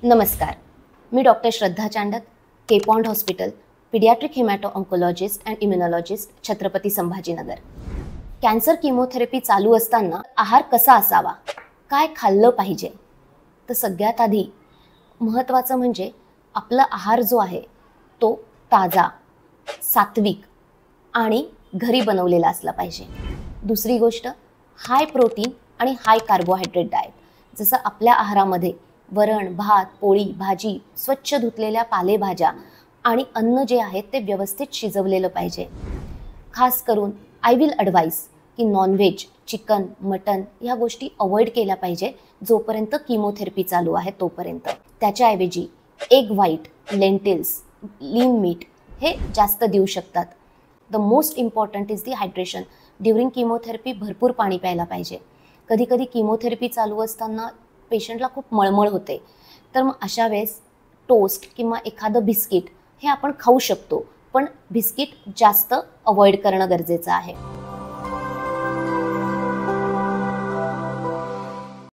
नमस्कार, मी डॉक्टर श्रद्धा चांडक, केपॉन्ड hospital, paediatric haemato oncologist and immunologist, Chhatrapati Sambhajinagar. Cancer chemotherapy चालू असताना आहार कसा असावा, काय खाल्लं पाहिजे? तर सगळ्यात आधी महत्त्वाचं म्हणजे आपला आहार जो आहे तो ताजा, सात्विक आणि घरी बनवलेला असला पाहिजे. दुसरी गोष्ट, हाय प्रोटीन आणि हाय कार्बोहायड्रेट डाएट. जसं आपल्या आहारामध्ये वरण, भात, पोळी, भाजी, स्वच्छ धुतलेल्या पालेभाज्या आणि अन्न जे आहे ते व्यवस्थित शिजवलेलं पाहिजे. खास करून आय विल ॲडवाइस की नॉनव्हेज, चिकन, मटन ह्या गोष्टी अवॉइड केल्या पाहिजे जोपर्यंत किमोथेरपी चालू आहे तोपर्यंत. त्याच्याऐवजी egg white, lentils, lean meat हे जास्त देऊ शकतात. The most important is the hydration. During chemotherapy भरपूर पाणी प्यायला पाहिजे. कधी कधी किमोथेरपी चालू असताना पेशंटला खूप मळमळ होते, तर मग अशा वेळेस टोस्ट किंवा एखादं बिस्किट हे आपण खाऊ शकतो, पण बिस्किट जास्त अवॉइड करणं गरजेचं आहे.